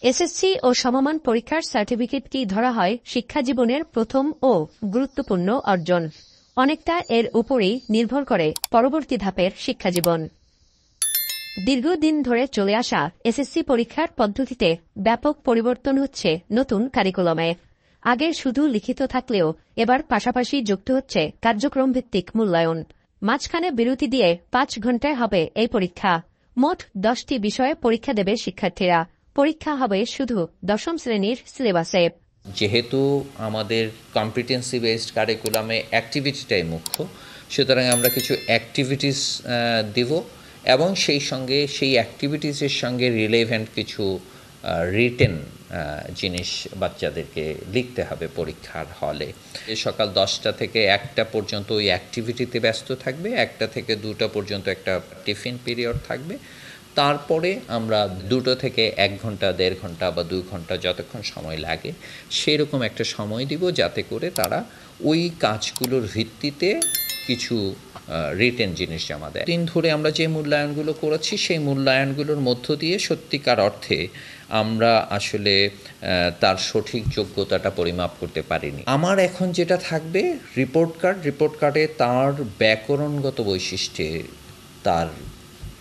SSC ও সমমান পরীক্ষার certificate কি ধরা হয় শিক্ষা জীবনের প্রথম ও গুরুত্বপূর্ণ অর্জন। অনেকটা এর উপরেই নির্ভর করে পরবর্তী ধাপের শিক্ষাজীবন। দীর্ঘদিন ধরে চলে আসা এসএসসি পরীক্ষার পদ্ধতিতে ব্যাপক পরিবর্তন হচ্ছে নতুন কারিকুলামে। আগে শুধু লিখিত থাকলেও এবার পাশাপাশি যুক্ত হচ্ছে কার্যক্রম ভিত্তিক মূল্যায়ন। মাঝখানে বিরতি দিয়ে 5 ঘণ্টায় হবে এই পরীক্ষা। মোট 10টি বিষয়ে পরীক্ষা দেবে শিক্ষার্থীরা। পরীক্ষা হবে শুধু 10ম শ্রেণীর সিলেবাসে। যেহেতু আমাদের কম্পিটেন্সি বেসড কারিকুলামে অ্যাক্টিভিটিটাই মুখ্য, সুতরাং আমরা কিছু অ্যাক্টিভিটিস দেব এবং সেই অ্যাক্টিভিটিসের সঙ্গে রিলেভেন্ট কিছু রিটেন জিনিস বাচ্চাদেরকে লিখতে হবে পরীক্ষার হলে। সকাল 10টা থেকে 1টা পর্যন্ত ওই অ্যাক্টিভিটিতে ব্যস্ত থাকবে, 1টা থেকে 2টা পর্যন্ত একটা টিফিন পিরিয়ড থাকবে। তারপরে আমরা 2টো থেকে 1 ঘন্টা, 1.5 ঘন্টা বা 2 ঘন্টা যতক্ষণ সময় লাগে সেরকম একটা সময় দিব, যাতে করে তারা ওই কাজগুলোর ভিত্তিতে কিছু রিটেন জিনিস জমা দেয়। দিন ধরে আমরা যে মূল্যায়নগুলো করেছি সেই মূল্যায়নগুলোর মধ্য দিয়ে সত্যিকার অর্থে আমরা আসলে তার সঠিক যোগ্যতাটা পরিমাপ করতে পারিনি। আমার এখন যেটা থাকবে রিপোর্ট কার্ডে তার ব্যাকরণগত বৈশিষ্ট্যে তার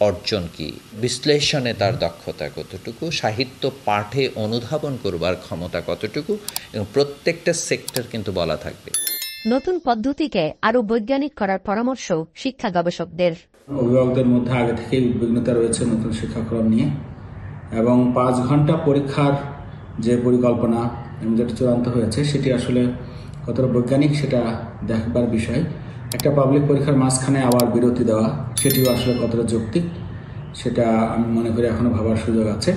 অর্জন কি, বিশ্লেষণে তার দক্ষতা কতটুকু, সাহিত্য পাঠে অনুধাবন করবার ক্ষমতা কতটুকু, এবং প্রত্যেকটা সেক্টর কিন্তু বলা থাকবে। নতুন পদ্ধতিকে আরও বৈজ্ঞানিক করার পরামর্শ শিক্ষা গবেষকদের। অভিভাবকদের মধ্যে আগে থেকেই উদ্বিগ্নতা রয়েছে নতুন শিক্ষাক্রম নিয়ে, এবং 5 ঘন্টা পরীক্ষার যে পরিকল্পনা এবং যেটা চূড়ান্ত হয়েছে সেটি আসলে কতটা বৈজ্ঞানিক সেটা দেখবার বিষয়। একটা পাবলিক পরীক্ষার মাঝখানে আবার বিরতি দেওয়া, সেটিও আসলে কতটা যৌক্তিক সেটা আমি মনে করি এখনো ভাবার সুযোগ আছে।